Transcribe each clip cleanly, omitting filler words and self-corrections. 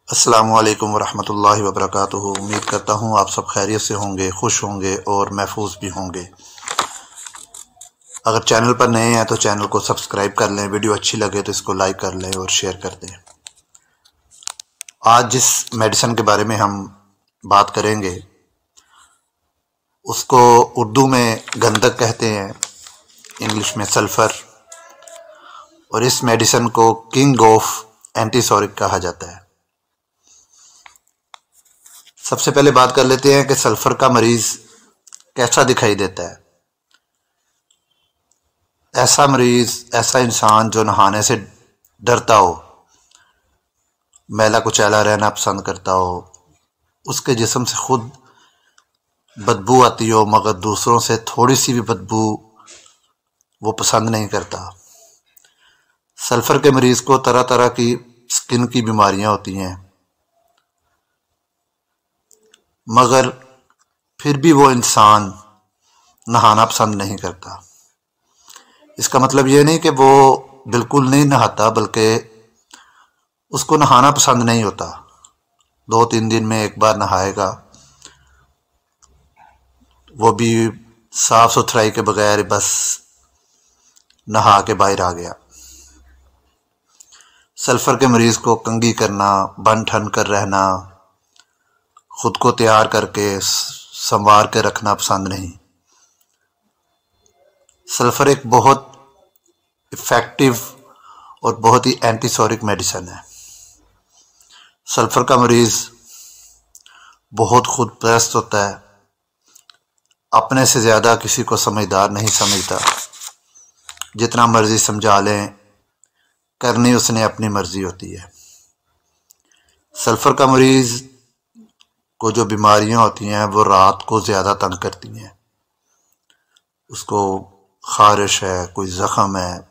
अस्सलामुअलैकुम वरहमतुल्लाहि वबरकातुहू। उम्मीद करता हूँ आप सब खैरियत से होंगे, खुश होंगे और महफूज भी होंगे। अगर चैनल पर नए हैं तो चैनल को सब्सक्राइब कर लें, वीडियो अच्छी लगे तो इसको लाइक कर लें और शेयर कर दें। आज जिस मेडिसिन के बारे में हम बात करेंगे उसको उर्दू में गंधक कहते हैं, इंग्लिश में सल्फ़र, और इस मेडिसिन को किंग ऑफ एंटीसोरिक कहा जाता है। सबसे पहले बात कर लेते हैं कि सल्फर का मरीज कैसा दिखाई देता है। ऐसा मरीज, ऐसा इंसान जो नहाने से डरता हो, मैला कुचैला रहना पसंद करता हो, उसके जिस्म से खुद बदबू आती हो मगर दूसरों से थोड़ी सी भी बदबू वो पसंद नहीं करता। सल्फर के मरीज को तरह तरह की स्किन की बीमारियां होती हैं, मगर फिर भी वो इंसान नहाना पसंद नहीं करता। इसका मतलब ये नहीं कि वो बिल्कुल नहीं नहाता, बल्कि उसको नहाना पसंद नहीं होता। 2-3 दिन में एक बार नहाएगा, वो भी साफ सुथराई के बगैर, बस नहा के बाहर आ गया। सल्फर के मरीज को कंघी करना, बन ठन कर रहना, खुद को तैयार करके संवार के रखना पसंद नहीं। सल्फर एक बहुत इफ़ेक्टिव और बहुत ही एंटीसोरिक मेडिसिन है। सल्फर का मरीज बहुत खुद परस्त होता है, अपने से ज़्यादा किसी को समझदार नहीं समझता। जितना मर्जी समझा लें, करनी उसने अपनी मर्जी होती है। सल्फर का मरीज को जो बीमारियां होती हैं वो रात को ज़्यादा तंग करती हैं। उसको खारिश है, कोई ज़ख़म है,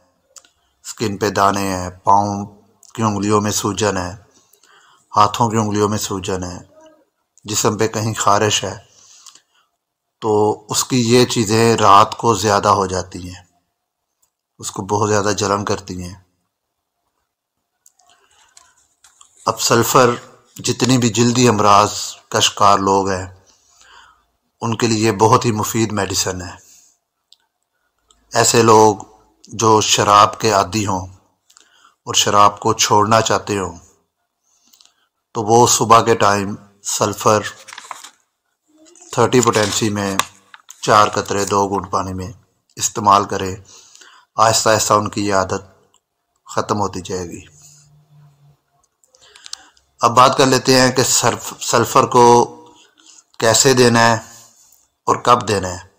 स्किन पे दाने हैं, पाँव की उंगलियों में सूजन है, हाथों की उंगलियों में सूजन है, जिस्म पे कहीं खारिश है, तो उसकी ये चीज़ें रात को ज़्यादा हो जाती हैं, उसको बहुत ज़्यादा जलन करती हैं। अब सल्फ़र जितनी भी जल्दी अमराज का शिकार लोग हैं उनके लिए बहुत ही मुफीद मेडिसिन है। ऐसे लोग जो शराब के आदी हों और शराब को छोड़ना चाहते हों, तो वो सुबह के टाइम सल्फ़र 30 पोटेंसी में 4 कतरे 2 घूंट पानी में इस्तेमाल करें। आहिस्ता आहिस्ता उनकी ये आदत ख़त्म होती जाएगी। अब बात कर लेते हैं कि सल्फ़र को कैसे देना है और कब देना है।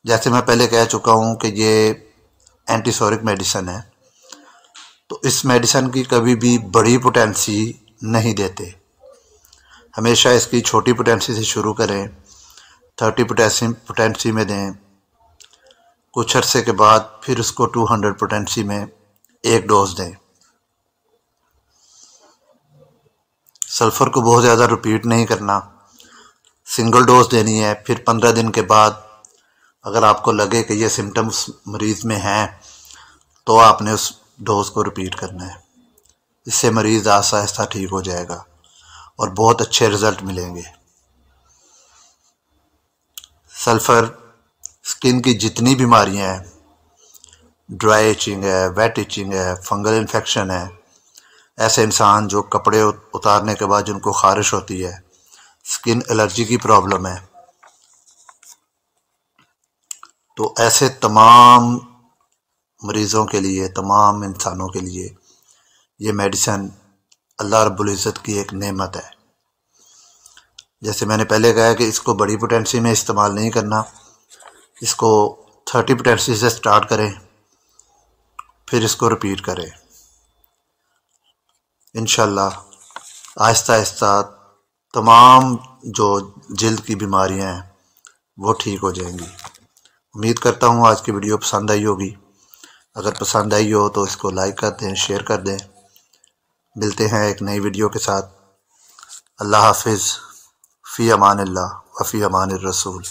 जैसे मैं पहले कह चुका हूँ कि ये एंटीसोरिक मेडिसिन है, तो इस मेडिसिन की कभी भी बड़ी पोटेंसी नहीं देते। हमेशा इसकी छोटी पोटेंसी से शुरू करें, 30 पोटेंसी में दें। कुछ अरसे के बाद फिर उसको 200 पोटेंसी में एक डोज दें। सल्फ़र को बहुत ज़्यादा रिपीट नहीं करना, सिंगल डोज देनी है। फिर 15 दिन के बाद अगर आपको लगे कि ये सिम्टम्स मरीज़ में हैं तो आपने उस डोज को रिपीट करना है। इससे मरीज़ आहिस्ता आहिस्ता ठीक हो जाएगा और बहुत अच्छे रिज़ल्ट मिलेंगे। सल्फ़र स्किन की जितनी बीमारियां हैं, ड्राई इचिंग है, वेट इचिंग है, फंगल इन्फेक्शन है, ऐसे इंसान जो कपड़े उतारने के बाद जिनको खारिश होती है, स्किन एलर्जी की प्रॉब्लम है, तो ऐसे तमाम मरीज़ों के लिए, तमाम इंसानों के लिए ये मेडिसिन अल्लाह रब्बुल इज़्ज़त की एक नेमत है। जैसे मैंने पहले कहा कि इसको बड़ी पोटेंसी में इस्तेमाल नहीं करना, इसको 30 पोटेंसी से स्टार्ट करें, फिर इसको रिपीट करें। इंशाल्लाह आहिस्ता आहिस्ता तमाम जो जल्द की बीमारियां हैं वो ठीक हो जाएंगी। उम्मीद करता हूँ आज की वीडियो पसंद आई होगी। अगर पसंद आई हो तो इसको लाइक कर दें, शेयर कर दें। मिलते हैं एक नई वीडियो के साथ। अल्लाह हाफिज़। फ़ी अमानिल्लाह व फ़ी अमानिर रसूल।